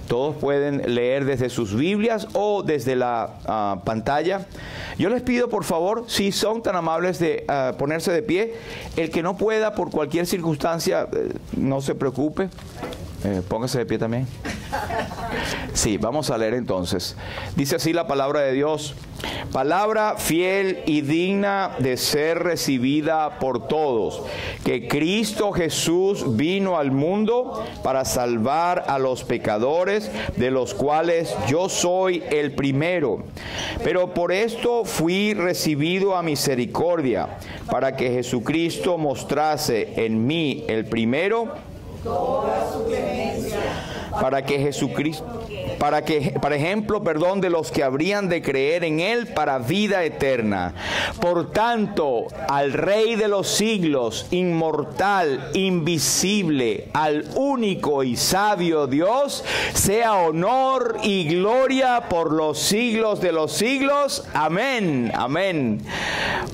Todos pueden leer desde sus Biblias o desde la pantalla. Yo les pido, por favor, si son tan amables de ponerse de pie. El que no pueda por cualquier circunstancia, no se preocupe. Póngase de pie también. Sí, vamos a leer entonces. Dice así la palabra de Dios. Palabra fiel y digna de ser recibida por todos, que Cristo Jesús vino al mundo para salvar a los pecadores, de los cuales yo soy el primero. Pero por esto fui recibido a misericordia, para que Jesucristo mostrase en mí el primero toda su clemencia, para ejemplo, de los que habrían de creer en Él para vida eterna. Por tanto, al Rey de los siglos, inmortal, invisible, al único y sabio Dios, sea honor y gloria por los siglos de los siglos. Amén, amén.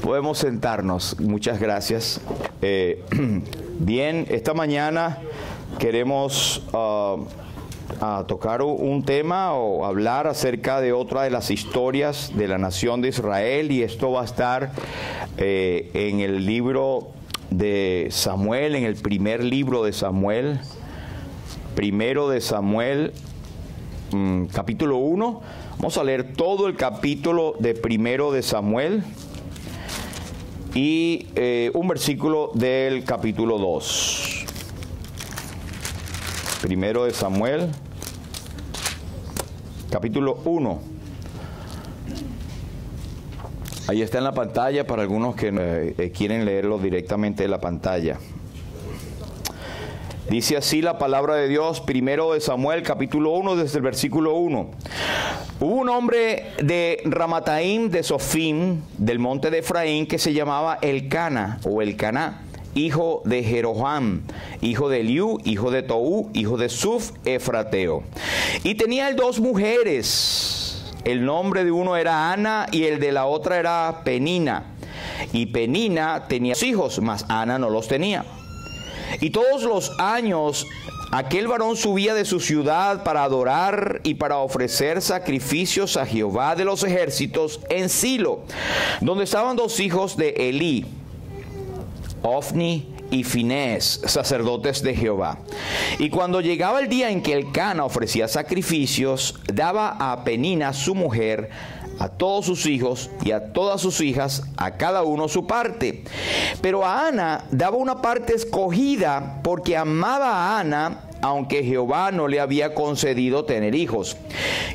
Podemos sentarnos. Muchas gracias. Bien, esta mañana queremos tocar un tema o hablar acerca de otra de las historias de la nación de Israel, y esto va a estar en el libro de Samuel, en el primer libro de Samuel, primero de Samuel, capítulo 1. Vamos a leer todo el capítulo de primero de Samuel y un versículo del capítulo 2. Primero de Samuel, capítulo 1. Ahí está en la pantalla para algunos que quieren leerlo directamente de la pantalla. Dice así la palabra de Dios, primero de Samuel, capítulo 1, desde el versículo 1. Hubo un hombre de Ramataim de Sofim, del monte de Efraín, que se llamaba Elcana o Elcaná, hijo de Jeroham, hijo de Eliú, hijo de Toú, hijo de Suf, efrateo. Y tenía él dos mujeres. El nombre de uno era Ana y el de la otra era Penina. Y Penina tenía hijos, mas Ana no los tenía. Y todos los años aquel varón subía de su ciudad para adorar y para ofrecer sacrificios a Jehová de los ejércitos en Silo, donde estaban dos hijos de Elí, Ofni y Finés, sacerdotes de Jehová. Y cuando llegaba el día en que Elcana ofrecía sacrificios, daba a Penina su mujer, a todos sus hijos y a todas sus hijas, a cada uno su parte. Pero a Ana daba una parte escogida, porque amaba a Ana, aunque Jehová no le había concedido tener hijos.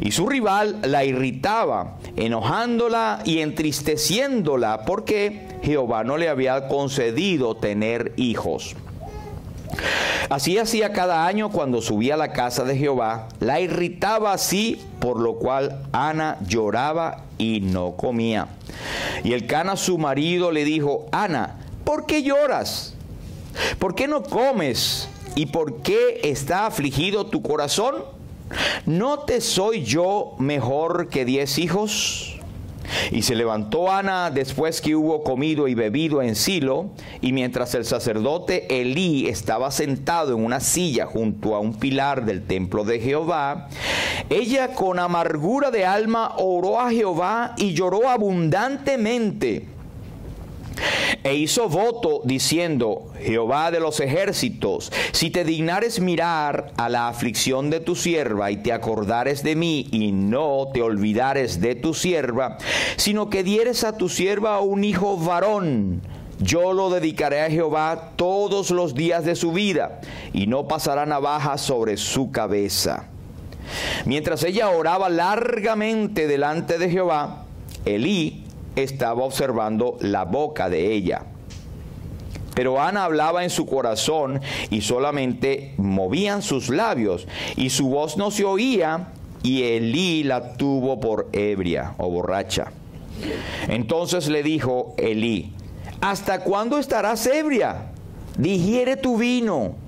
Y su rival la irritaba, enojándola y entristeciéndola, porque Jehová no le había concedido tener hijos. Así hacía cada año cuando subía a la casa de Jehová, la irritaba así, por lo cual Ana lloraba y no comía. Y Elcana su marido le dijo: Ana, ¿por qué lloras? ¿Por qué no comes? ¿Y por qué está afligido tu corazón? ¿No te soy yo mejor que 10 hijos? Y se levantó Ana después que hubo comido y bebido en Silo, y mientras el sacerdote Elí estaba sentado en una silla junto a un pilar del templo de Jehová, ella con amargura de alma oró a Jehová y lloró abundantemente. E hizo voto diciendo: Jehová de los ejércitos, si te dignares mirar a la aflicción de tu sierva y te acordares de mí y no te olvidares de tu sierva, sino que dieres a tu sierva un hijo varón, yo lo dedicaré a Jehová todos los días de su vida, y no pasará navaja sobre su cabeza. Mientras ella oraba largamente delante de Jehová, Elí estaba observando la boca de ella. Pero Ana hablaba en su corazón y solamente movían sus labios, y su voz no se oía, y Elí la tuvo por ebria o borracha. Entonces le dijo Elí: ¿hasta cuándo estarás ebria? Digiere tu vino.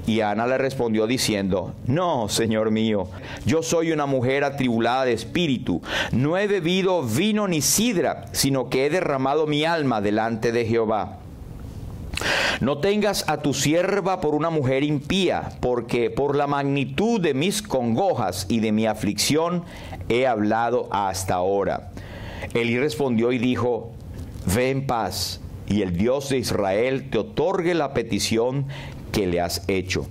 Y Ana le respondió diciendo: no, señor mío, yo soy una mujer atribulada de espíritu, no he bebido vino ni sidra, sino que he derramado mi alma delante de Jehová. No tengas a tu sierva por una mujer impía, porque por la magnitud de mis congojas y de mi aflicción he hablado hasta ahora. Elí respondió y dijo: ve en paz, y el Dios de Israel te otorgue la petición que le has hecho.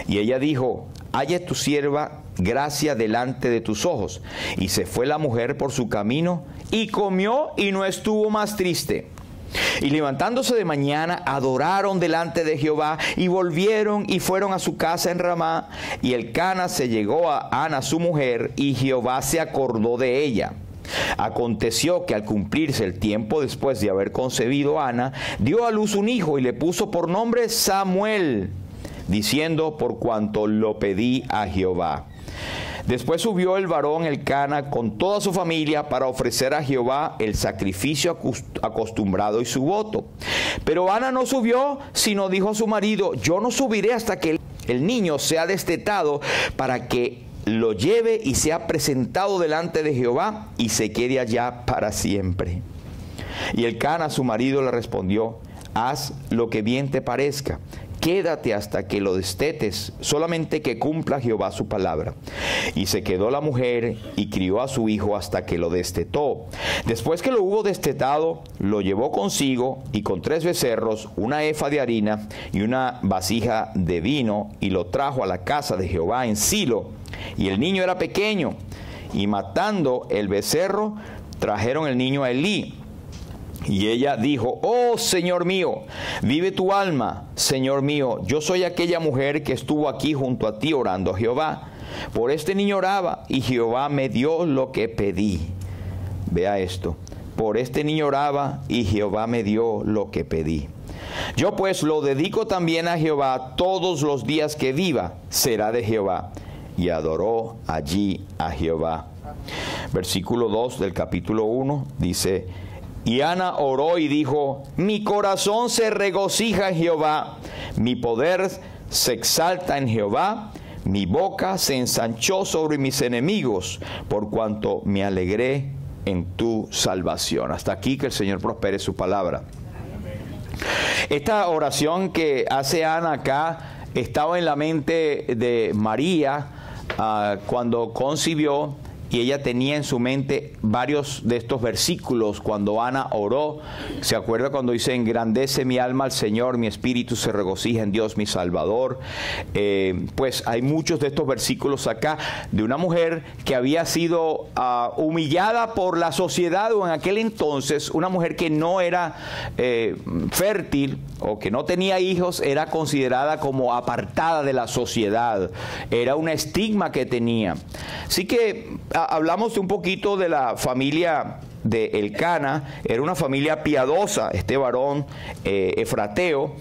Y ella dijo: haya tu sierva gracia delante de tus ojos. Y se fue la mujer por su camino, y comió, y no estuvo más triste. Y levantándose de mañana, adoraron delante de Jehová, y volvieron y fueron a su casa en Ramá. Y Elcana se llegó a Ana su mujer, y Jehová se acordó de ella. Aconteció que al cumplirse el tiempo después de haber concebido Ana, dio a luz un hijo, y le puso por nombre Samuel, diciendo: por cuanto lo pedí a Jehová. Después subió el varón Elcana con toda su familia para ofrecer a Jehová el sacrificio acostumbrado y su voto. Pero Ana no subió, sino dijo a su marido: yo no subiré hasta que el niño sea destetado, para que lo lleve y sea presentado delante de Jehová y se quede allá para siempre. Y Elcana su marido le respondió: haz lo que bien te parezca. Quédate hasta que lo destetes, solamente que cumpla Jehová su palabra. Y se quedó la mujer y crió a su hijo hasta que lo destetó. Después que lo hubo destetado, lo llevó consigo, y con 3 becerros, una efa de harina y una vasija de vino, y lo trajo a la casa de Jehová en Silo. Y el niño era pequeño, y matando el becerro, trajeron el niño a Elí. Y ella dijo: oh Señor mío, vive tu alma, Señor mío, yo soy aquella mujer que estuvo aquí junto a ti orando a Jehová. Por este niño oraba, y Jehová me dio lo que pedí. Vea esto: por este niño oraba, y Jehová me dio lo que pedí. Yo pues lo dedico también a Jehová, todos los días que viva será de Jehová. Y adoró allí a Jehová. Versículo 2 del capítulo 1 dice: y Ana oró y dijo: mi corazón se regocija en Jehová, mi poder se exalta en Jehová, mi boca se ensanchó sobre mis enemigos, por cuanto me alegré en tu salvación. Hasta aquí, que el Señor prospere su palabra. Esta oración que hace Ana acá estaba en la mente de María cuando concibió. Y ella tenía en su mente varios de estos versículos cuando Ana oró. ¿Se acuerda cuando dice: engrandece mi alma al Señor, mi espíritu se regocija en Dios mi Salvador? Pues hay muchos de estos versículos acá de una mujer que había sido humillada por la sociedad, o en aquel entonces una mujer que no era fértil o que no tenía hijos, era considerada como apartada de la sociedad. Era un estigma que tenía. Así que hablamos de un poquito de la familia de Elcana. Era una familia piadosa, este varón efrateo.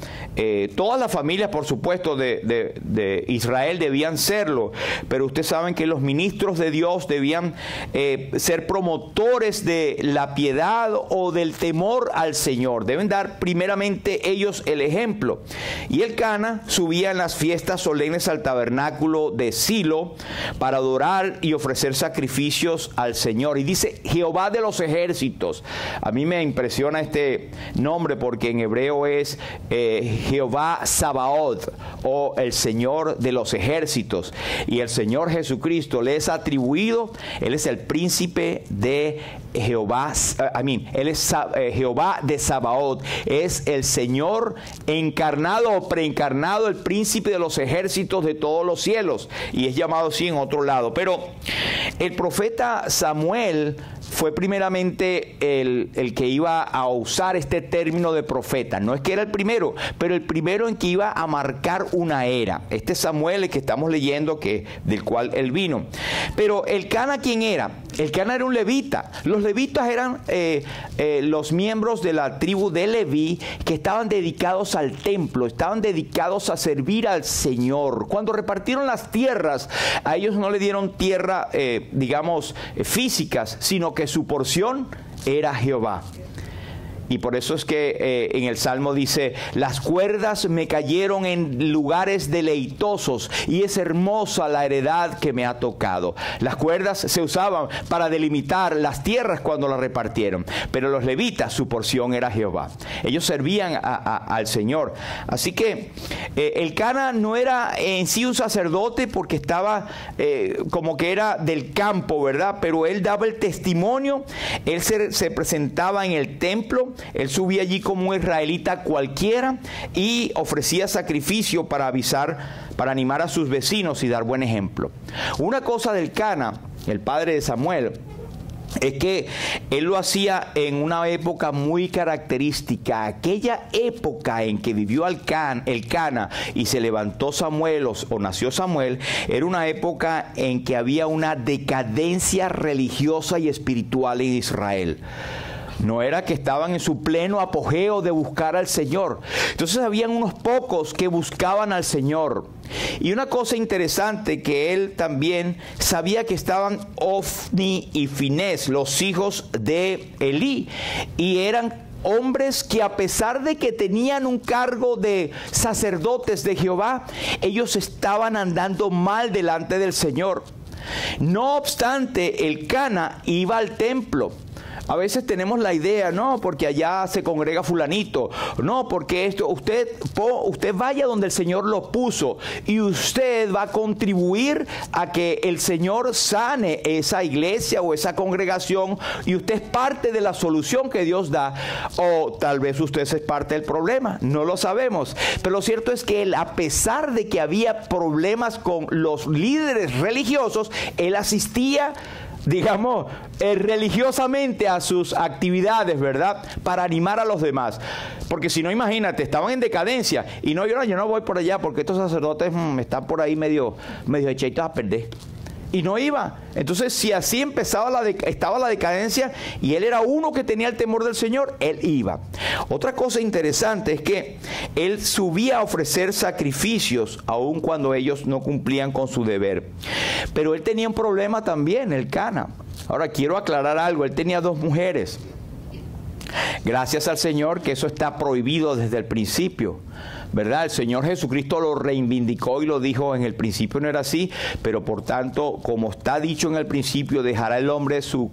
Todas las familias, por supuesto, de Israel debían serlo, pero ustedes saben que los ministros de Dios debían ser promotores de la piedad o del temor al Señor. Deben dar primeramente ellos el ejemplo. Y Elcana subía en las fiestas solemnes al tabernáculo de Silo para adorar y ofrecer sacrificios al Señor. Y dice: Jehová de los ejércitos. A mí me impresiona este nombre porque en hebreo es Jehová Sabaoth, o el Señor de los ejércitos. Y el Señor Jesucristo le es atribuido, Él es el príncipe de Jehová, Él es Jehová de Sabaoth, es el Señor encarnado o preencarnado, el príncipe de los ejércitos de todos los cielos, y es llamado así en otro lado. Pero el profeta Samuel fue primeramente el que iba a usar este término de profeta. No es que era el primero, pero el primero en que iba a marcar una era. Este Samuel, el que estamos leyendo, del cual él vino. Pero Elcana, ¿quién era? Elcana era un levita. Los levitas eran los miembros de la tribu de Leví, que estaban dedicados al templo, estaban dedicados a servir al Señor. Cuando repartieron las tierras, a ellos no le dieron tierra, físicas, sino que su porción era Jehová. Y por eso es que en el Salmo dice, las cuerdas me cayeron en lugares deleitosos y es hermosa la heredad que me ha tocado. Las cuerdas se usaban para delimitar las tierras cuando las repartieron, pero los levitas, su porción era Jehová. Ellos servían al Señor. Así que Elcana no era en sí un sacerdote porque estaba como que era del campo, ¿verdad? Pero él daba el testimonio, él se presentaba en el templo. Él subía allí como un israelita cualquiera y ofrecía sacrificio para avisar, para animar a sus vecinos y dar buen ejemplo. Una cosa del Elcana, el padre de Samuel, es que él lo hacía en una época muy característica. Aquella época en que vivió Elcana y se levantó Samuel o nació Samuel, era una época en que había una decadencia religiosa y espiritual en Israel. No era que estaban en su pleno apogeo de buscar al Señor. Entonces habían unos pocos que buscaban al Señor. Y una cosa interesante, que él también sabía que estaban Ofni y Finés, los hijos de Elí, y eran hombres que, a pesar de que tenían un cargo de sacerdotes de Jehová, ellos estaban andando mal delante del Señor. No obstante, Elcana iba al templo. A veces tenemos la idea, no, porque allá se congrega fulanito, no, porque esto, usted vaya donde el Señor lo puso y usted va a contribuir a que el Señor sane esa iglesia o esa congregación, y usted es parte de la solución que Dios da, o tal vez usted es parte del problema, no lo sabemos. Pero lo cierto es que él, a pesar de que había problemas con los líderes religiosos, él asistía, digamos, religiosamente a sus actividades, ¿verdad? Para animar a los demás. Porque si no, imagínate, estaban en decadencia. Y no, yo no voy por allá porque estos sacerdotes están por ahí medio echaditos a perder. Y no iba. Entonces, si así estaba la decadencia y él era uno que tenía el temor del Señor, él iba. Otra cosa interesante es que él subía a ofrecer sacrificios aun cuando ellos no cumplían con su deber. Pero él tenía un problema también, Elcana. Ahora quiero aclarar algo, él tenía 2 mujeres. Gracias al Señor que eso está prohibido desde el principio, ¿verdad? El Señor Jesucristo lo reivindicó y lo dijo: en el principio no era así, pero por tanto, como está dicho en el principio, dejará el hombre a su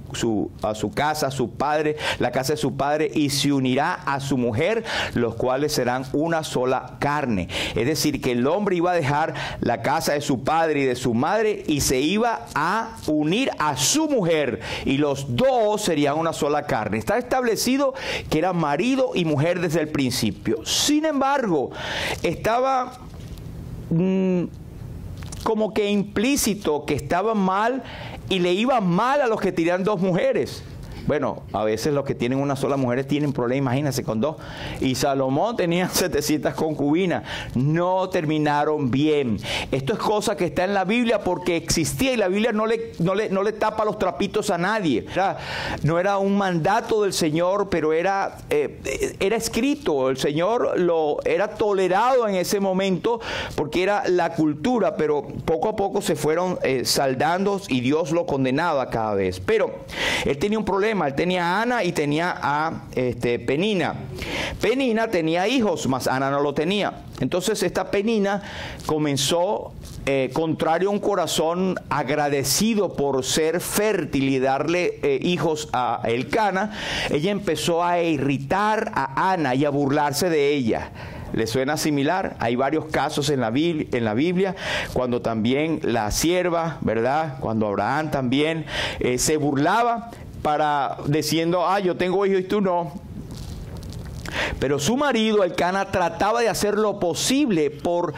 casa, a su padre, la casa de su padre, y se unirá a su mujer, los cuales serán una sola carne. Es decir, que el hombre iba a dejar la casa de su padre y de su madre y se iba a unir a su mujer, y los dos serían una sola carne. Está establecido que eran marido y mujer desde el principio. Sin embargo, estaba como que implícito que estaban mal y le iba mal a los que tenían 2 mujeres. Bueno, a veces los que tienen una sola mujer tienen problemas, imagínense, con 2. Y Salomón tenía 700 concubinas. No terminaron bien. Esto es cosa que está en la Biblia porque existía, y la Biblia no le tapa los trapitos a nadie. No era un mandato del Señor, pero era escrito. El Señor era tolerado en ese momento porque era la cultura, pero poco a poco se fueron saldando y Dios lo condenaba cada vez. Pero él tenía un problema. Él tenía a Ana y tenía a Penina. Penina tenía hijos, mas Ana no lo tenía. Entonces esta Penina comenzó, contrario a un corazón agradecido por ser fértil y darle hijos a Elcana, ella empezó a irritar a Ana y a burlarse de ella. ¿Le suena similar? Hay varios casos en la Biblia, cuando también la sierva, ¿verdad? Cuando Abraham también se burlaba, diciendo, yo tengo hijos y tú no. Pero su marido, Elcana, trataba de hacer lo posible por,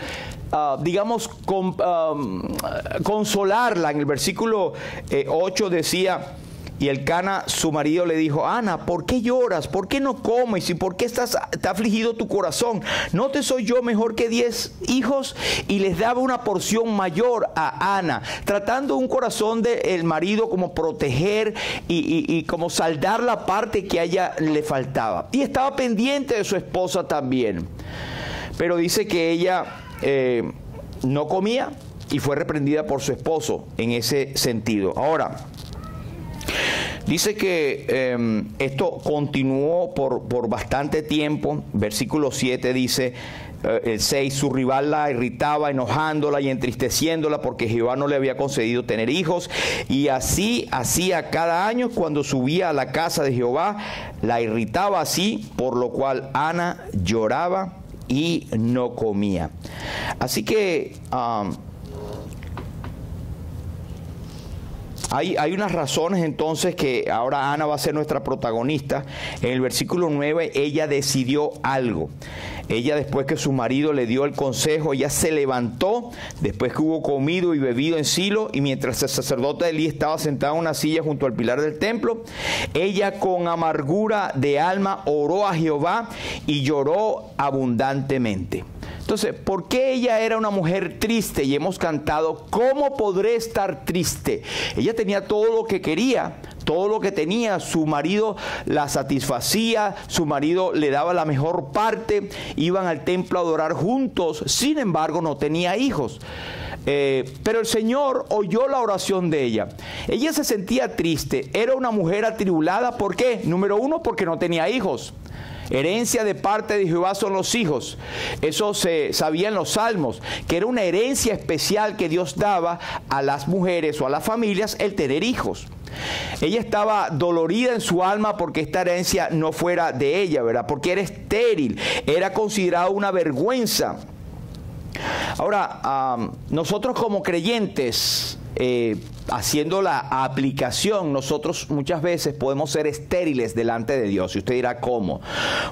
consolarla. En el versículo 8 decía: y Elcana, su marido, le dijo: Ana, ¿por qué lloras? ¿Por qué no comes? ¿Y por qué está afligido tu corazón? ¿No te soy yo mejor que 10 hijos? Y les daba una porción mayor a Ana, tratando un corazón del marido como proteger y como saldar la parte que a ella le faltaba. Y estaba pendiente de su esposa también. Pero dice que ella no comía y fue reprendida por su esposo en ese sentido. Ahora, Dice que esto continuó por bastante tiempo. Versículo 7 dice, el 6, su rival la irritaba, enojándola y entristeciéndola porque Jehová no le había concedido tener hijos. Y así hacía cada año cuando subía a la casa de Jehová, la irritaba así, por lo cual Ana lloraba y no comía. Así que hay unas razones entonces que ahora Ana va a ser nuestra protagonista. En el versículo 9 ella decidió algo. Ella, después que su marido le dio el consejo, ella se levantó después que hubo comido y bebido en Silo, y mientras el sacerdote Elí estaba sentado en una silla junto al pilar del templo, ella con amargura de alma oró a Jehová y lloró abundantemente. Entonces, ¿por qué ella era una mujer triste? Y hemos cantado, ¿cómo podré estar triste? Ella tenía todo lo que quería, todo lo que tenía. Su marido la satisfacía, su marido le daba la mejor parte, iban al templo a adorar juntos. Sin embargo, no tenía hijos. Pero el Señor oyó la oración de ella. Ella se sentía triste, era una mujer atribulada. ¿Por qué? Número uno, porque no tenía hijos. Herencia de parte de Jehová son los hijos. Eso se sabía en los Salmos, que era una herencia especial que Dios daba a las mujeres o a las familias, el tener hijos. Ella estaba dolorida en su alma porque esta herencia no fuera de ella, ¿verdad? Porque era estéril, era considerada una vergüenza. Ahora, nosotros como creyentes, haciendo la aplicación, nosotros muchas veces podemos ser estériles delante de Dios. Y usted dirá, ¿cómo?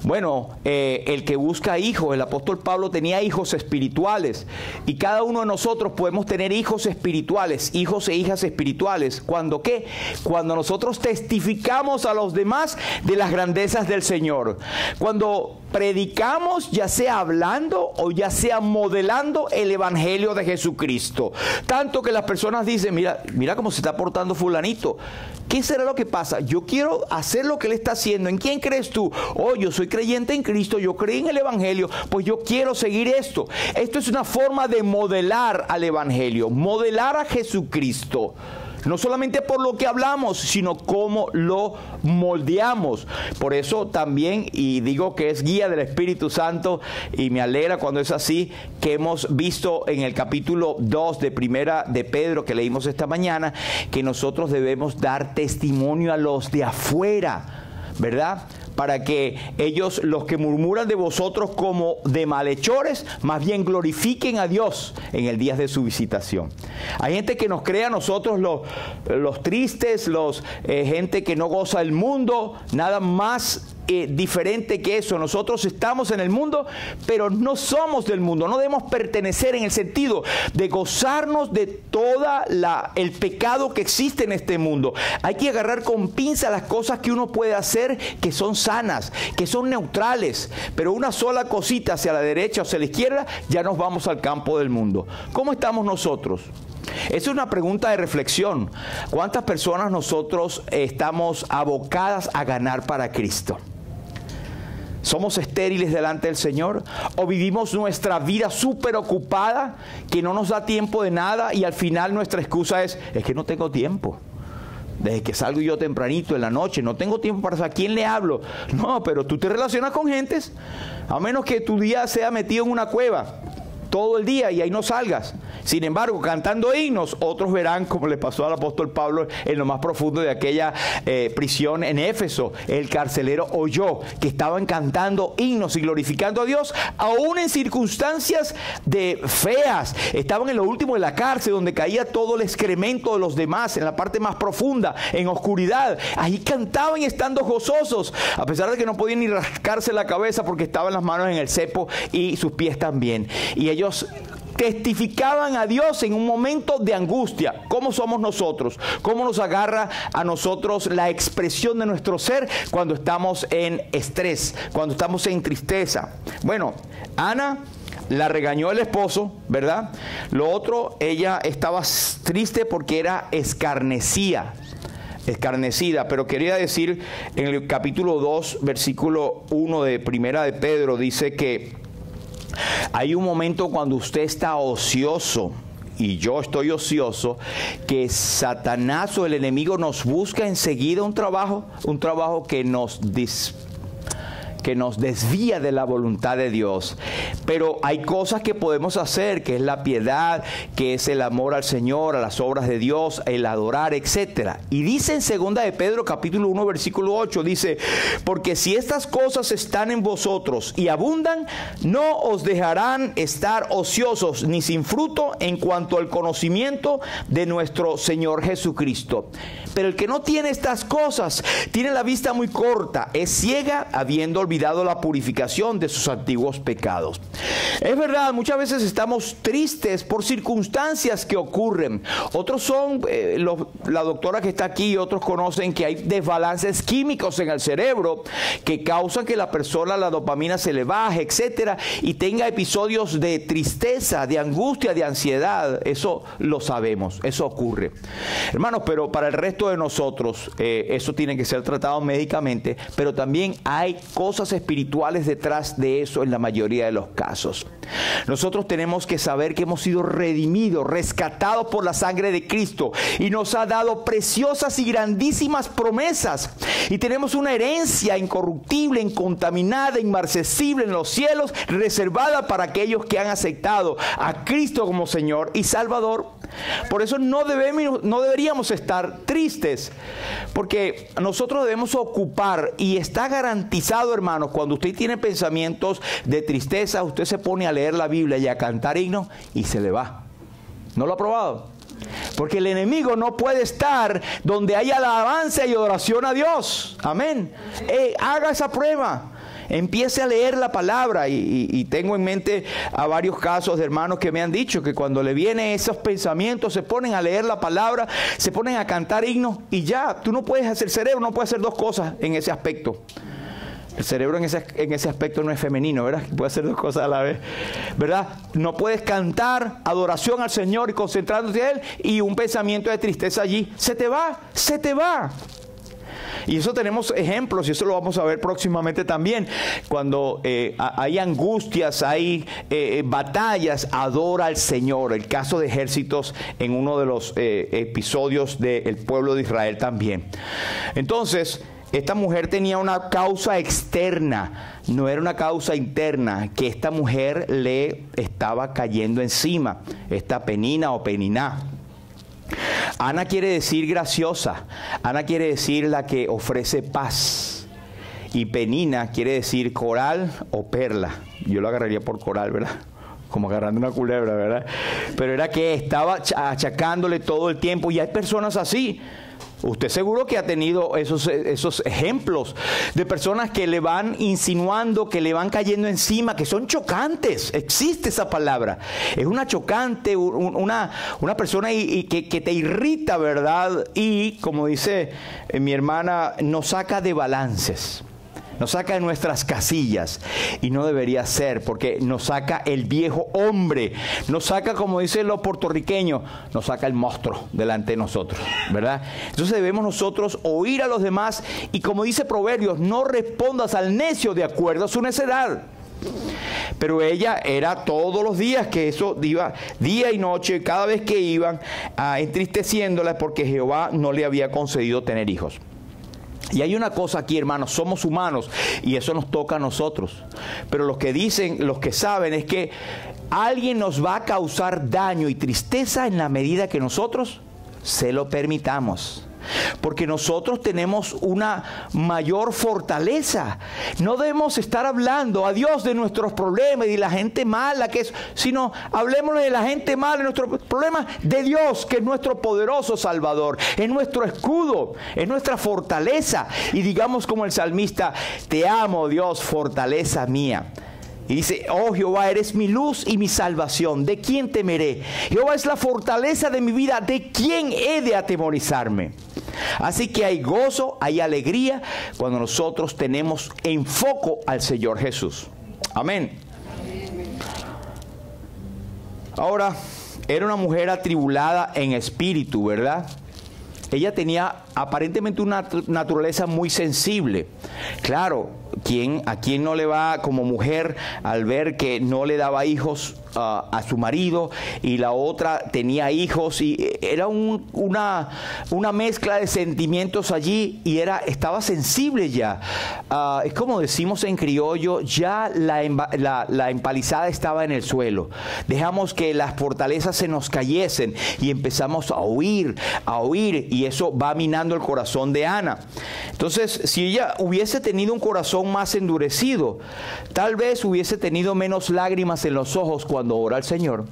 Bueno, el que busca hijos, el apóstol Pablo tenía hijos espirituales, y cada uno de nosotros podemos tener hijos espirituales, hijos e hijas espirituales. ¿Cuándo qué? Cuando nosotros testificamos a los demás de las grandezas del Señor. Cuando predicamos, ya sea hablando o ya sea modelando el evangelio de Jesucristo. Tanto que las personas dicen, mira cómo se está portando fulanito. ¿Qué será lo que pasa? Yo quiero hacer lo que él está haciendo. ¿En quién crees tú? Oh, yo soy creyente en Cristo, yo creí en el evangelio, pues yo quiero seguir esto. Esto es una forma de modelar al evangelio, modelar a Jesucristo. No solamente por lo que hablamos, sino cómo lo moldeamos. Por eso también, y digo que es guía del Espíritu Santo, y me alegra cuando es así, que hemos visto en el capítulo 2 de Primera de Pedro, que leímos esta mañana, que nosotros debemos dar testimonio a los de afuera, ¿verdad? Para que ellos, los que murmuran de vosotros como de malhechores, más bien glorifiquen a Dios en el día de su visitación. Hay gente que nos cree a nosotros los tristes, gente que no goza el mundo, nada más diferente que eso. Nosotros estamos en el mundo, pero no somos del mundo. No debemos pertenecer en el sentido de gozarnos de toda el pecado que existe en este mundo. Hay que agarrar con pinza las cosas que uno puede hacer que son sanas, que son neutrales, pero una sola cosita hacia la derecha o hacia la izquierda, ya nos vamos al campo del mundo. ¿Cómo estamos nosotros? Esa es una pregunta de reflexión. ¿Cuántas personas nosotros estamos abocadas a ganar para Cristo? ¿Somos estériles delante del Señor? ¿O vivimos nuestra vida súper ocupada, que no nos da tiempo de nada, y al final nuestra excusa es que no tengo tiempo? Desde que salgo yo tempranito en la noche, no tengo tiempo para saber a quién le hablo. No, pero tú te relacionas con gentes, a menos que tu día sea metido en una cueva todo el día y ahí no salgas. Sin embargo, cantando himnos, otros verán, como le pasó al apóstol Pablo en lo más profundo de aquella prisión en Éfeso. El carcelero oyó que estaban cantando himnos y glorificando a Dios, aún en circunstancias feas. Estaban en lo último de la cárcel, donde caía todo el excremento de los demás, en la parte más profunda, en oscuridad. Ahí cantaban estando gozosos, a pesar de que no podían ni rascarse la cabeza porque estaban las manos en el cepo y sus pies también. Y ellos testificaban a Dios en un momento de angustia. ¿Cómo somos nosotros? ¿Cómo nos agarra a nosotros la expresión de nuestro ser cuando estamos en estrés, cuando estamos en tristeza? Bueno, Ana la regañó el esposo, ¿verdad? Lo otro, ella estaba triste porque era escarnecida, pero quería decir, en el capítulo 2, versículo 1 de Primera de Pedro, dice que hay un momento cuando usted está ocioso. y yo estoy ocioso, que Satanás o el enemigo nos busca enseguida un trabajo que nos desvía de la voluntad de Dios. Pero hay cosas que podemos hacer, que es la piedad, que es el amor al Señor, a las obras de Dios, el adorar, etc. Y dice en 2 de Pedro capítulo 1 versículo 8, dice: porque si estas cosas están en vosotros y abundan, no os dejarán estar ociosos ni sin fruto en cuanto al conocimiento de nuestro Señor Jesucristo. Pero el que no tiene estas cosas tiene la vista muy corta, es ciega, habiendo olvidado la purificación de sus antiguos pecados. Es verdad, muchas veces estamos tristes por circunstancias que ocurren. Otros son, la doctora que está aquí y otros conocen que hay desbalances químicos en el cerebro que causan que la persona, la dopamina se le baje, etcétera, y tenga episodios de tristeza, de angustia, de ansiedad. Eso lo sabemos, eso ocurre. Hermanos, pero para el resto de nosotros, eso tiene que ser tratado médicamente, pero también hay cosas espirituales detrás de eso en la mayoría de los casos. Nosotros tenemos que saber que hemos sido redimidos, rescatados por la sangre de Cristo, y nos ha dado preciosas y grandísimas promesas, y tenemos una herencia incorruptible, incontaminada, inmarcesible en los cielos, reservada para aquellos que han aceptado a Cristo como Señor y Salvador. Por eso no deberíamos estar tristes, porque nosotros debemos ocupar, y está garantizado, hermanos, cuando usted tiene pensamientos de tristeza, usted se pone a leer la Biblia y a cantar himnos y se le va. ¿No lo ha probado? Porque el enemigo no puede estar donde haya alabanza y adoración a Dios. Amén. Haga esa prueba. Empiece a leer la palabra, y tengo en mente a varios casos de hermanos que me han dicho que cuando le vienen esos pensamientos se ponen a leer la palabra, se ponen a cantar himnos y ya. Tú no puedes hacer, el cerebro no puede hacer dos cosas en ese aspecto. El cerebro en ese aspecto no es femenino, ¿verdad? Puede hacer dos cosas a la vez, ¿verdad? No puedes cantar adoración al Señor y concentrándote en Él y un pensamiento de tristeza allí. Se te va, se te va. Y eso tenemos ejemplos, y eso lo vamos a ver próximamente también. Cuando hay angustias, hay batallas, adora al Señor. El caso de ejércitos en uno de los episodios del pueblo de Israel también. Entonces, esta mujer tenía una causa externa, no era una causa interna, que esta mujer le estaba cayendo encima, esta Penina o Peniná. Ana quiere decir graciosa, Ana quiere decir la que ofrece paz, y Penina quiere decir coral o perla. Yo lo agarraría por coral, ¿verdad? Como agarrando una culebra, ¿verdad? Pero era que estaba achacándole todo el tiempo, y hay personas así. Usted seguro que ha tenido esos ejemplos de personas que le van insinuando, que le van cayendo encima, que son chocantes. Existe esa palabra. Es una chocante, una persona que te irrita, ¿verdad? Y, como dice mi hermana, nos saca de balances. Nos saca de nuestras casillas, y no debería ser, porque nos saca el viejo hombre, nos saca, como dicen los puertorriqueños, nos saca el monstruo delante de nosotros, ¿verdad? Entonces debemos nosotros oír a los demás, y como dice Proverbios, no respondas al necio de acuerdo a su necedad. Pero ella era todos los días que eso iba, día y noche, cada vez que iban, entristeciéndola porque Jehová no le había concedido tener hijos. Y hay una cosa aquí, hermanos, somos humanos y eso nos toca a nosotros. Pero los que dicen, los que saben, es que alguien nos va a causar daño y tristeza en la medida que nosotros se lo permitamos. Porque nosotros tenemos una mayor fortaleza. No debemos estar hablando a Dios de nuestros problemas y de la gente mala que es, sino hablemos de la gente mala, de nuestros problemas, de Dios, que es nuestro poderoso Salvador, es nuestro escudo, es nuestra fortaleza. Y digamos como el salmista: te amo, Dios, fortaleza mía. Y dice: oh Jehová, eres mi luz y mi salvación, ¿de quién temeré? Jehová es la fortaleza de mi vida, ¿de quién he de atemorizarme? Así que hay gozo, hay alegría cuando nosotros tenemos en foco al Señor Jesús. Amén. Ahora, era una mujer atribulada en espíritu, ¿verdad? Ella tenía aparentemente una naturaleza muy sensible. Claro, ¿a quién no le va como mujer al ver que no le daba hijos a su marido, y la otra tenía hijos, y era una mezcla de sentimientos allí, y estaba sensible ya. Es como decimos en criollo, ya la empalizada estaba en el suelo. Dejamos que las fortalezas se nos cayesen y empezamos a huir, y eso va minando el corazón de Ana. Entonces, si ella hubiese tenido un corazón más endurecido, tal vez hubiese tenido menos lágrimas en los ojos cuando ora al Señor.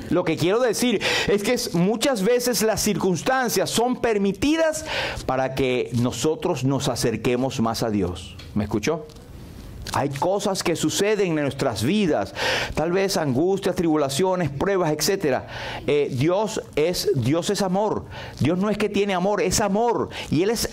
Lo que quiero decir es que muchas veces las circunstancias son permitidas para que nosotros nos acerquemos más a Dios. ¿Me escuchó? Hay cosas que suceden en nuestras vidas, tal vez angustias, tribulaciones, pruebas, etc. Dios es amor. Dios no es que tiene amor, es amor. Y Él es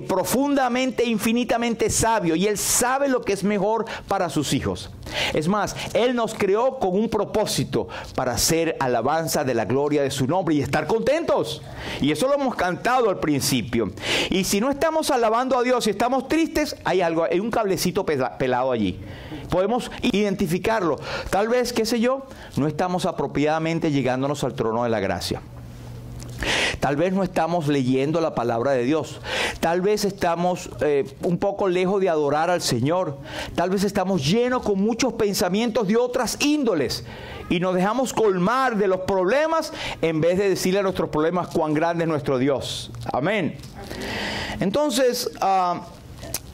profundamente, infinitamente sabio. Y Él sabe lo que es mejor para sus hijos. Es más, Él nos creó con un propósito, para hacer alabanza de la gloria de su nombre y estar contentos. Y eso lo hemos cantado al principio. Y si no estamos alabando a Dios y estamos tristes, hay un cablecito pelado allí. Podemos identificarlo. Tal vez, qué sé yo, no estamos apropiadamente llegándonos al trono de la gracia. Tal vez no estamos leyendo la palabra de Dios. Tal vez estamos un poco lejos de adorar al Señor. Tal vez estamos llenos con muchos pensamientos de otras índoles. Y nos dejamos colmar de los problemas en vez de decirle a nuestros problemas cuán grande es nuestro Dios. Amén. Entonces,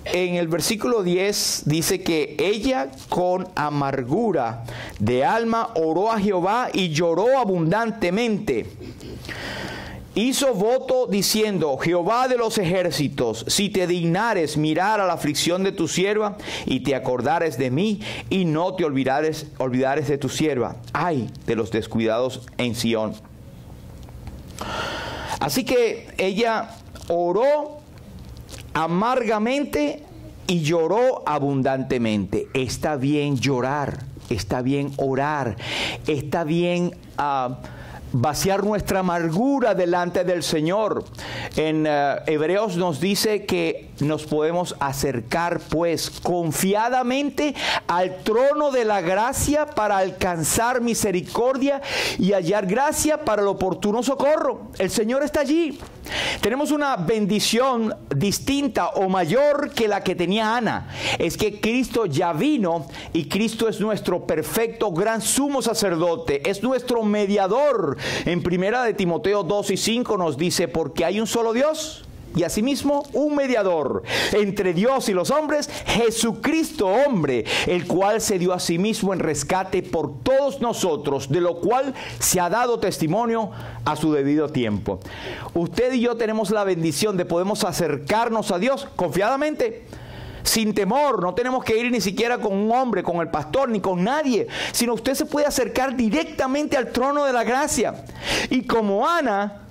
en el versículo 10 dice que ella con amargura de alma oró a Jehová y lloró abundantemente. Hizo voto diciendo: Jehová de los ejércitos, si te dignares mirar a la aflicción de tu sierva y te acordares de mí y no te olvidares de tu sierva. Ay de los descuidados en Sión. Así que ella oró amargamente y lloró abundantemente. Está bien llorar, está bien orar, está bien vaciar nuestra amargura delante del Señor. En Hebreos nos dice que nos podemos acercar pues confiadamente al trono de la gracia para alcanzar misericordia y hallar gracia para el oportuno socorro. El Señor está allí. Tenemos una bendición distinta o mayor que la que tenía Ana. Es que Cristo ya vino y Cristo es nuestro perfecto gran sumo sacerdote. Es nuestro mediador. En primera de Timoteo 2 y 5 nos dice: porque hay un solo Dios y asimismo un mediador entre Dios y los hombres, Jesucristo hombre, el cual se dio a sí mismo en rescate por todos nosotros, de lo cual se ha dado testimonio a su debido tiempo. Usted y yo tenemos la bendición de podemos acercarnos a Dios confiadamente, sin temor. No tenemos que ir ni siquiera con un hombre, con el pastor, ni con nadie, sino usted se puede acercar directamente al trono de la gracia. Y como Ana,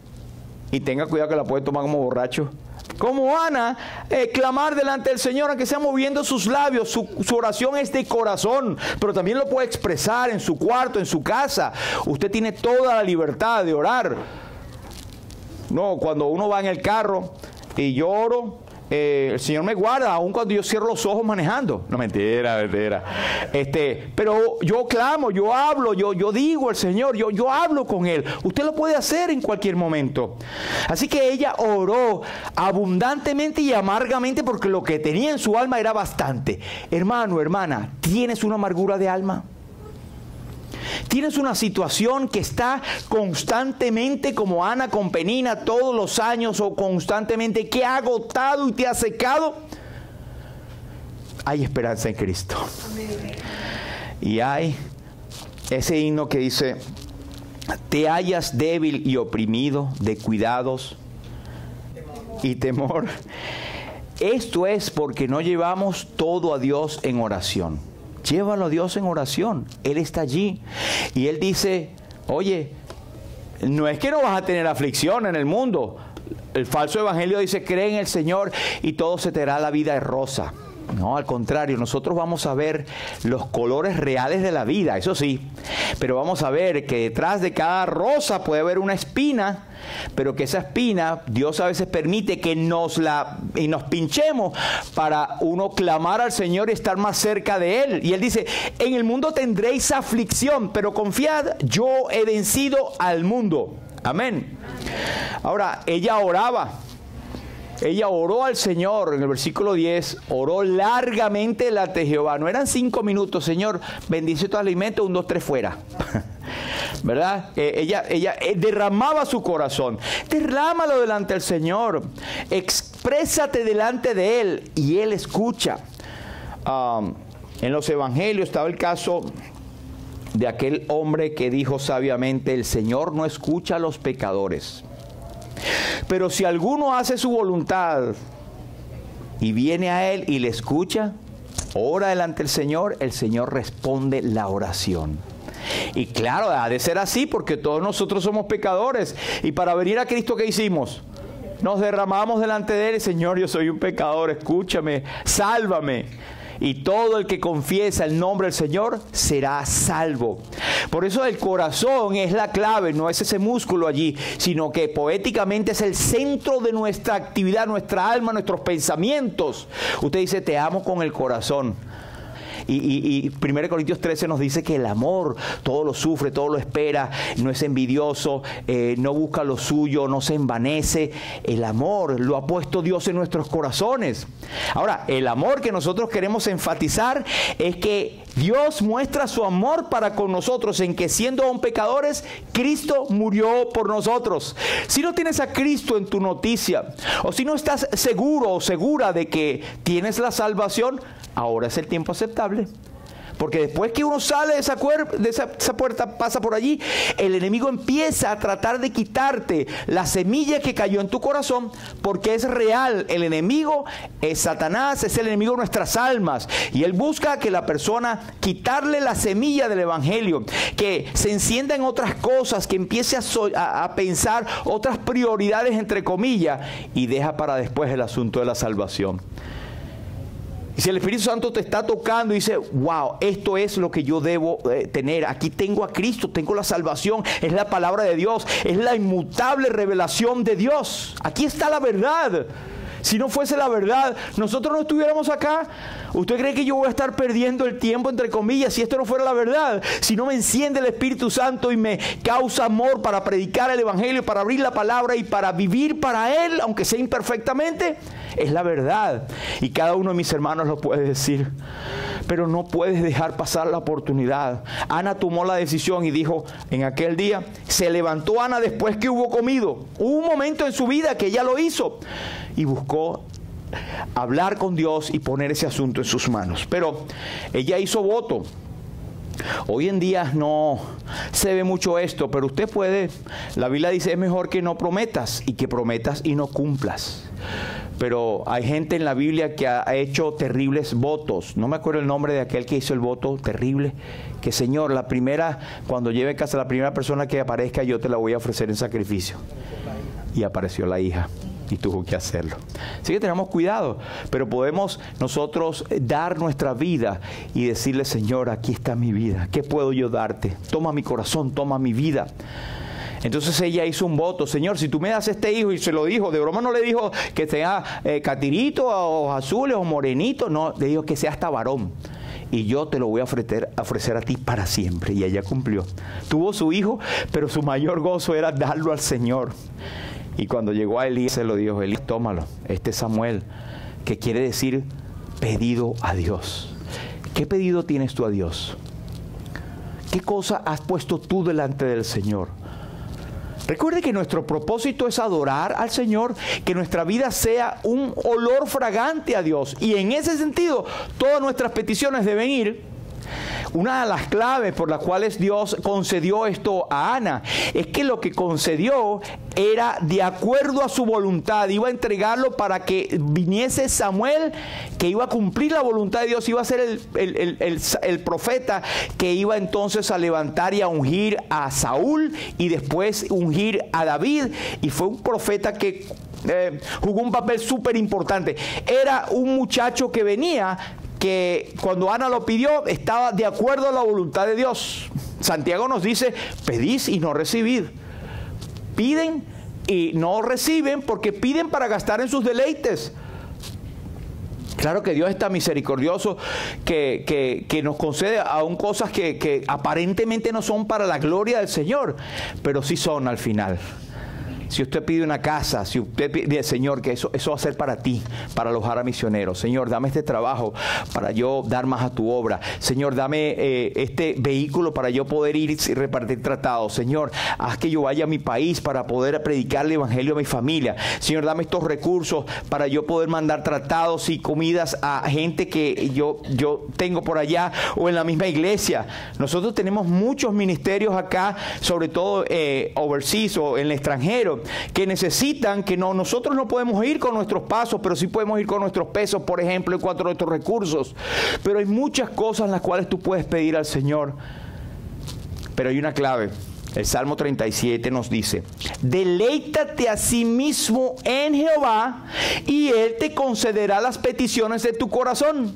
y tenga cuidado que la puede tomar como borracho, como Ana, clamar delante del Señor, aunque sea moviendo sus labios. Su oración es de corazón, pero también lo puede expresar en su cuarto, en su casa. Usted tiene toda la libertad de orar. No, cuando uno va en el carro y yo oro, el Señor me guarda, aun cuando yo cierro los ojos manejando. No, mentira. Pero yo clamo, yo hablo, yo digo al Señor, yo hablo con Él. Usted lo puede hacer en cualquier momento. Así que ella oró abundantemente y amargamente, porque lo que tenía en su alma era bastante. Hermano, hermana, ¿tienes una amargura de alma? Tienes una situación que está constantemente, como Ana con Penina, todos los años, o constantemente, que ha agotado y te ha secado. Hay esperanza en Cristo. Amén. Y hay ese himno que dice: te hallas débil y oprimido de cuidados y temor. Esto es porque no llevamos todo a Dios en oración. Llévalo a Dios en oración. Él está allí. Y Él dice: oye, no es que no vas a tener aflicción en el mundo. El falso evangelio dice: cree en el Señor y todo se te hará la vida rosa. No, al contrario, nosotros vamos a ver los colores reales de la vida, eso sí. Pero vamos a ver que detrás de cada rosa puede haber una espina, pero que esa espina, Dios a veces permite que nos pinchemos para uno clamar al Señor y estar más cerca de Él. Y Él dice, en el mundo tendréis aflicción, pero confiad, yo he vencido al mundo. Amén. Ahora, ella oraba. Ella oró al Señor, en el versículo 10, oró largamente delante de Jehová. No eran 5 minutos, Señor, bendice tu alimento, 1, 2, 3, fuera. ¿Verdad? Ella derramaba su corazón. Derrámalo delante del Señor. Exprésate delante de Él y Él escucha. En los evangelios estaba el caso de aquel hombre que dijo sabiamente, el Señor no escucha a los pecadores. Pero si alguno hace su voluntad y viene a Él y le escucha, ora delante del Señor, el Señor responde la oración. Y claro, ha de ser así porque todos nosotros somos pecadores. Y para venir a Cristo, ¿qué hicimos? Nos derramamos delante de Él, Señor, yo soy un pecador, escúchame, sálvame. Y todo el que confiesa el nombre del Señor será salvo. Por eso el corazón es la clave, no es ese músculo allí, sino que poéticamente es el centro de nuestra actividad, nuestra alma, nuestros pensamientos. Usted dice, te amo con el corazón. Y 1 Corintios 13 nos dice que el amor todo lo sufre, todo lo espera, no es envidioso, no busca lo suyo, no se envanece. El amor lo ha puesto Dios en nuestros corazones. Ahora, el amor que nosotros queremos enfatizar es que Dios muestra su amor para con nosotros en que siendo aún pecadores, Cristo murió por nosotros. Si no tienes a Cristo en tu noticia, o si no estás seguro o segura de que tienes la salvación, ahora es el tiempo aceptable. Porque después que uno sale de esa puerta, pasa por allí, el enemigo empieza a tratar de quitarte la semilla que cayó en tu corazón, porque es real. El enemigo es Satanás, es el enemigo de nuestras almas. Y él busca que la persona, quitarle la semilla del evangelio, que se encienda en otras cosas, que empiece a pensar otras prioridades, entre comillas, y deja para después el asunto de la salvación. Y si el Espíritu Santo te está tocando y dice, wow, esto es lo que yo debo tener. Aquí tengo a Cristo, tengo la salvación, es la palabra de Dios, es la inmutable revelación de Dios. Aquí está la verdad. Si no fuese la verdad, nosotros no estuviéramos acá. ¿Usted cree que yo voy a estar perdiendo el tiempo, entre comillas, si esto no fuera la verdad? Si no me enciende el Espíritu Santo y me causa amor para predicar el Evangelio, para abrir la palabra y para vivir para Él, aunque sea imperfectamente, es la verdad. Y cada uno de mis hermanos lo puede decir. Pero no puedes dejar pasar la oportunidad. Ana tomó la decisión y dijo, en aquel día, se levantó Ana después que hubo comido. Hubo un momento en su vida que ella lo hizo y buscó hablar con Dios y poner ese asunto en sus manos. Pero ella hizo voto. Hoy en día no se ve mucho esto, pero usted puede, la Biblia dice, es mejor que no prometas y que prometas y no cumplas. Pero hay gente en la Biblia que ha hecho terribles votos. No me acuerdo el nombre de aquel que hizo el voto terrible. Que Señor, cuando lleve a casa la primera persona que aparezca, yo te la voy a ofrecer en sacrificio. Y apareció la hija y tuvo que hacerlo. Así que tenemos cuidado, pero podemos nosotros dar nuestra vida y decirle, Señor, aquí está mi vida. ¿Qué puedo yo darte? Toma mi corazón, toma mi vida. Entonces ella hizo un voto, Señor, si tú me das este hijo, y se lo dijo, de broma no le dijo que sea catirito, ojos azules o morenito, no, le dijo que sea hasta varón. Y yo te lo voy a ofrecer a ti para siempre. Y ella cumplió. Tuvo su hijo, pero su mayor gozo era darlo al Señor. Y cuando llegó a Elías, se lo dijo, Elías, tómalo, este es Samuel, que quiere decir pedido a Dios. ¿Qué pedido tienes tú a Dios? ¿Qué cosa has puesto tú delante del Señor? Recuerde que nuestro propósito es adorar al Señor, que nuestra vida sea un olor fragante a Dios. Y en ese sentido, todas nuestras peticiones deben ir. una de las claves por las cuales Dios concedió esto a Ana es que lo que concedió era de acuerdo a su voluntad. Iba a entregarlo para que viniese Samuel, que iba a cumplir la voluntad de Dios, iba a ser el profeta que iba entonces a levantar y a ungir a Saúl y después ungir a David. Y fue un profeta que jugó un papel súper importante. Era un muchacho que venía, que cuando Ana lo pidió estaba de acuerdo a la voluntad de Dios. Santiago nos dice: pedís y no recibid. Piden y no reciben porque piden para gastar en sus deleites. Claro que Dios está misericordioso, que nos concede aún cosas que aparentemente no son para la gloria del Señor, pero sí son al final. Si usted pide una casa, si usted pide, Señor, que eso va a ser para ti, para alojar a misioneros. Señor, dame este trabajo para yo dar más a tu obra. Señor, dame este vehículo para yo poder ir y repartir tratados. Señor, haz que yo vaya a mi país para poder predicar el evangelio a mi familia. Señor, dame estos recursos para yo poder mandar tratados y comidas a gente que yo tengo por allá o en la misma iglesia. Nosotros tenemos muchos ministerios acá, sobre todo overseas o en el extranjero, que necesitan, que nosotros no podemos ir con nuestros pasos, pero sí podemos ir con nuestros pesos, por ejemplo, en cuanto a nuestros recursos. Pero hay muchas cosas en las cuales tú puedes pedir al Señor. Pero hay una clave. El Salmo 37 nos dice: deleítate a sí mismo en Jehová y Él te concederá las peticiones de tu corazón.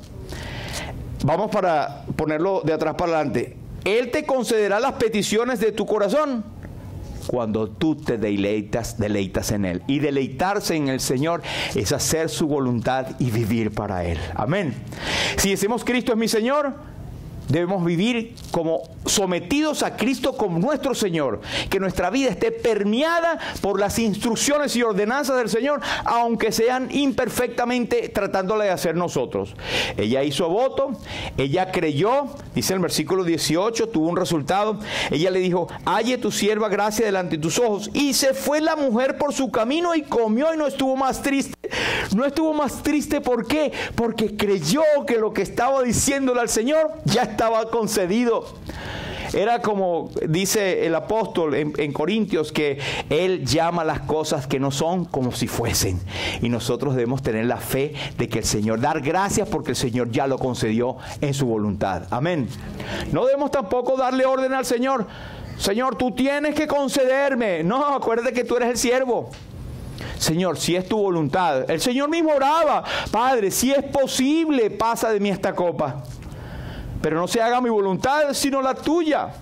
Vamos para ponerlo de atrás para adelante. Él te concederá las peticiones de tu corazón cuando tú te deleitas en Él. Y deleitarse en el Señor es hacer su voluntad y vivir para Él. Amén. Si decimos Cristo es mi Señor, debemos vivir como sometidos a Cristo como nuestro Señor. Que nuestra vida esté permeada por las instrucciones y ordenanzas del Señor, aunque sean imperfectamente tratándole de hacer nosotros. Ella hizo voto, ella creyó, dice el versículo 18, tuvo un resultado. Ella le dijo: halle tu sierva gracia delante de tus ojos. Y se fue la mujer por su camino y comió y no estuvo más triste. No estuvo más triste, ¿por qué? Porque creyó que lo que estaba diciéndole al Señor ya estaba concedido. Era como dice el apóstol en Corintios, que Él llama las cosas que no son como si fuesen. Y nosotros debemos tener la fe de que el Señor, dar gracias porque el Señor ya lo concedió en su voluntad. Amén. No debemos tampoco darle orden al Señor: Señor, tú tienes que concederme. No, acuérdate que tú eres el siervo. Señor, si es tu voluntad. El Señor mismo oraba: Padre, si es posible, pasa de mí esta copa, pero no se haga mi voluntad, sino la tuya.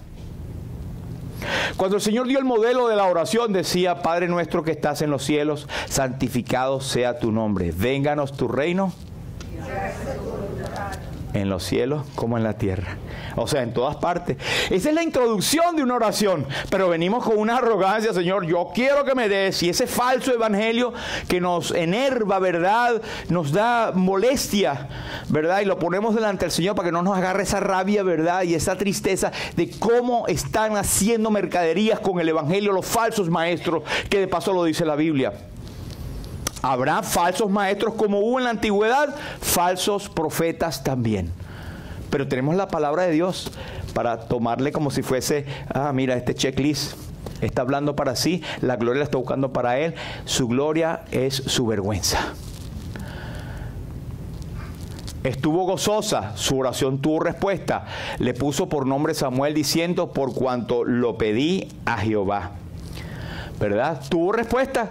Cuando el Señor dio el modelo de la oración, decía: Padre nuestro que estás en los cielos, santificado sea tu nombre. Vénganos tu reino, en los cielos como en la tierra. O sea, en todas partes. Esa es la introducción de una oración. Pero venimos con una arrogancia: Señor, yo quiero que me des. Y ese falso evangelio que nos enerva, ¿verdad? Nos da molestia, ¿verdad? Y lo ponemos delante del Señor para que no nos agarre esa rabia, ¿verdad? Y esa tristeza de cómo están haciendo mercaderías con el evangelio los falsos maestros, que de paso lo dice la Biblia. Habrá falsos maestros como hubo en la antigüedad, falsos profetas también. Pero tenemos la palabra de Dios para tomarle como si fuese: mira, este checklist está hablando para sí, la gloria la está buscando para Él, su gloria es su vergüenza. Estuvo gozosa, su oración tuvo respuesta. Le puso por nombre Samuel diciendo: por cuanto lo pedí a Jehová. ¿Verdad? Tuvo respuesta.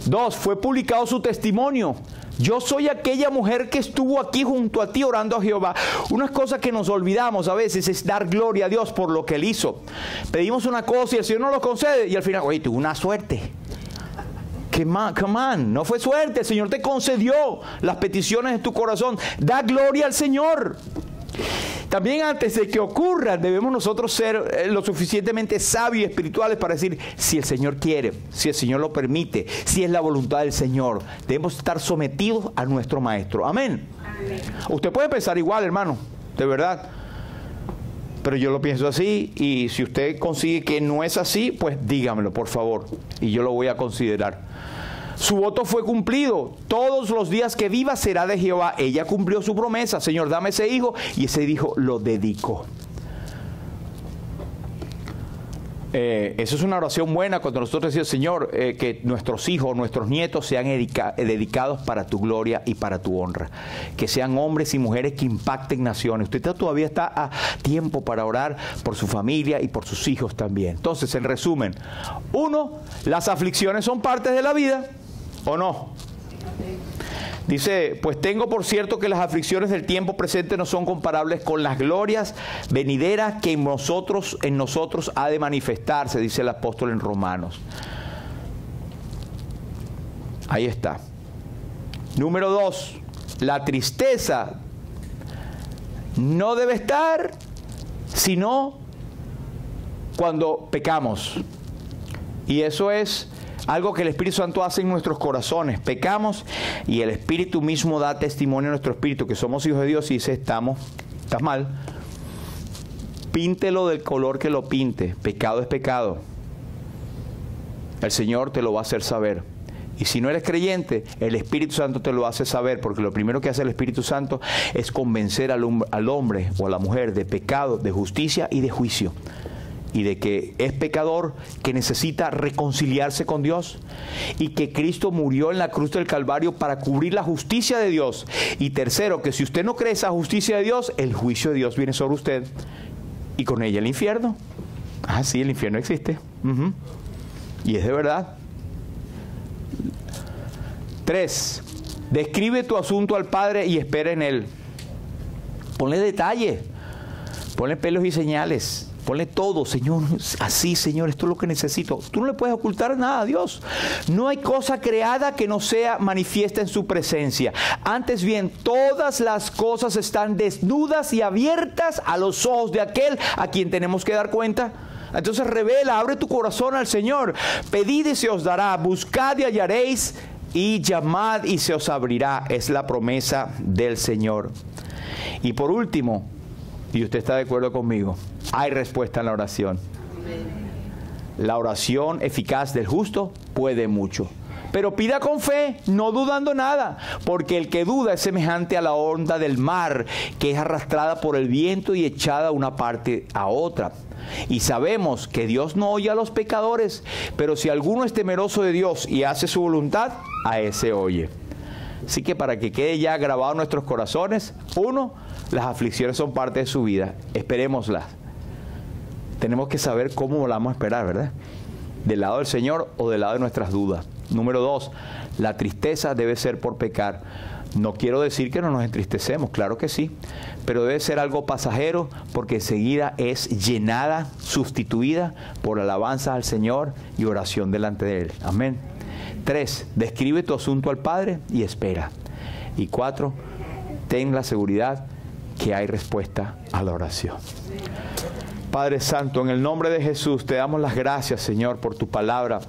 2, fue publicado su testimonio: yo soy aquella mujer que estuvo aquí junto a ti orando a Jehová. Una cosa que nos olvidamos a veces es dar gloria a Dios por lo que Él hizo. Pedimos una cosa y el Señor no lo concede, y al final: oye, tuve una suerte. Come on, no fue suerte, el Señor te concedió las peticiones de tu corazón. Da gloria al Señor. También antes de que ocurran, debemos nosotros ser lo suficientemente sabios y espirituales para decir: si el Señor quiere, si el Señor lo permite, si es la voluntad del Señor. Debemos estar sometidos a nuestro Maestro. Amén. Amén. Usted puede pensar igual, hermano, de verdad. Pero yo lo pienso así, y si usted consigue que no es así, pues dígamelo, por favor, y yo lo voy a considerar. Su voto fue cumplido. Todos los días que viva será de Jehová. Ella cumplió su promesa. Señor, dame ese hijo. Y ese hijo lo dedicó. Eso es una oración buena cuando nosotros decimos, Señor, que nuestros hijos, nuestros nietos sean dedicados para tu gloria y para tu honra. Que sean hombres y mujeres que impacten naciones. Usted todavía está a tiempo para orar por su familia y por sus hijos también. Entonces, en resumen, 1, las aflicciones son partes de la vida, ¿o no? Dice, pues tengo por cierto que las aflicciones del tiempo presente no son comparables con las glorias venideras que en nosotros ha de manifestarse, dice el apóstol en Romanos. Ahí está. Número 2, la tristeza no debe estar sino cuando pecamos. Y eso es algo que el Espíritu Santo hace en nuestros corazones. Pecamos y el Espíritu mismo da testimonio a nuestro espíritu que somos hijos de Dios y dice, estás mal. Píntelo del color que lo pinte. Pecado es pecado. El Señor te lo va a hacer saber. Y si no eres creyente, el Espíritu Santo te lo hace saber, porque lo primero que hace el Espíritu Santo es convencer al hombre o a la mujer de pecado, de justicia y de juicio. Y de que es pecador, que necesita reconciliarse con Dios y que Cristo murió en la cruz del Calvario para cubrir la justicia de Dios. Y tercero, que si usted no cree esa justicia de Dios, el juicio de Dios viene sobre usted y con ella el infierno. Ah, sí, el infierno existe. Y es de verdad. 3, describe tu asunto al Padre y espera en Él. Ponle detalle, ponle pelos y señales. Ponle todo, Señor, así, Señor, esto es lo que necesito. Tú no le puedes ocultar nada a Dios. No hay cosa creada que no sea manifiesta en su presencia. Antes bien, todas las cosas están desnudas y abiertas a los ojos de aquel a quien tenemos que dar cuenta. Entonces revela, abre tu corazón al Señor. Pedid y se os dará, buscad y hallaréis, y llamad y se os abrirá. Es la promesa del Señor. Y por último, y usted está de acuerdo conmigo, hay respuesta en la oración. La oración eficaz del justo puede mucho. Pero pida con fe, no dudando nada, porque el que duda es semejante a la onda del mar, que es arrastrada por el viento y echada de una parte a otra. Y sabemos que Dios no oye a los pecadores, pero si alguno es temeroso de Dios y hace su voluntad, a ese oye. Así que para que quede ya grabado en nuestros corazones, 1, las aflicciones son parte de su vida, esperémoslas. Tenemos que saber cómo la vamos a esperar, ¿verdad? ¿Del lado del Señor o del lado de nuestras dudas? Número 2, la tristeza debe ser por pecar. No quiero decir que no nos entristecemos, claro que sí, pero debe ser algo pasajero porque enseguida es llenada, sustituida por alabanza al Señor y oración delante de Él. Amén. 3, describe tu asunto al Padre y espera. Y 4, ten la seguridad que hay respuesta a la oración. Padre Santo, en el nombre de Jesús te damos las gracias, Señor, por tu palabra.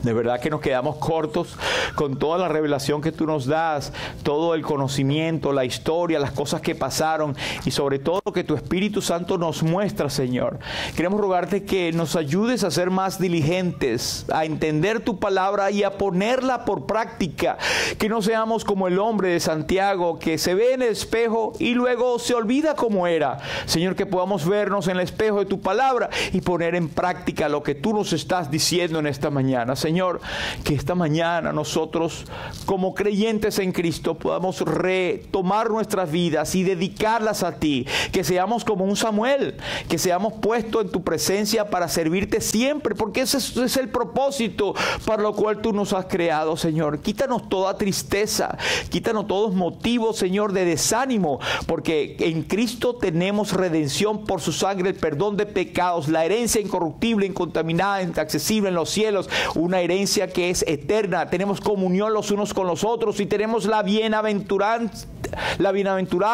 De verdad que nos quedamos cortos con toda la revelación que tú nos das, todo el conocimiento, la historia, las cosas que pasaron y sobre todo lo que tu Espíritu Santo nos muestra, Señor. Queremos rogarte que nos ayudes a ser más diligentes, a entender tu palabra y a ponerla por práctica. Que no seamos como el hombre de Santiago que se ve en el espejo y luego se olvida cómo era. Señor, que podamos vernos en el espejo de tu palabra y poner en práctica lo que tú nos estás diciendo en esta mañana. Señor, que esta mañana nosotros como creyentes en Cristo podamos retomar nuestras vidas y dedicarlas a ti, que seamos como un Samuel, que seamos puestos en tu presencia para servirte siempre, porque ese es el propósito para lo cual tú nos has creado, Señor. Quítanos toda tristeza, quítanos todos motivos, Señor, de desánimo, porque en Cristo tenemos redención por su sangre, el perdón de pecados, la herencia incorruptible, incontaminada, inaccesible en los cielos, una herencia que es eterna. Tenemos comunión los unos con los otros y tenemos la bienaventurada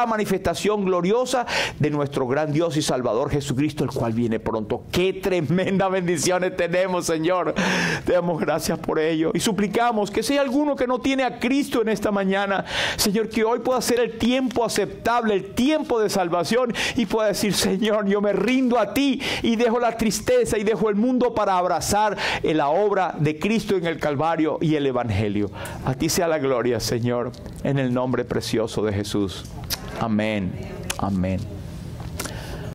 manifestación gloriosa de nuestro gran Dios y Salvador Jesucristo, el cual viene pronto. Qué tremendas bendiciones tenemos, Señor. Te damos gracias por ello y suplicamos que si hay alguno que no tiene a Cristo en esta mañana, Señor, que hoy pueda ser el tiempo aceptable, el tiempo de salvación, y pueda decir: Señor, yo me rindo a ti y dejo la tristeza y dejo el mundo para abrazar la obra de de Cristo en el Calvario y el Evangelio. A ti sea la gloria, Señor, en el nombre precioso de Jesús. Amén. Amén.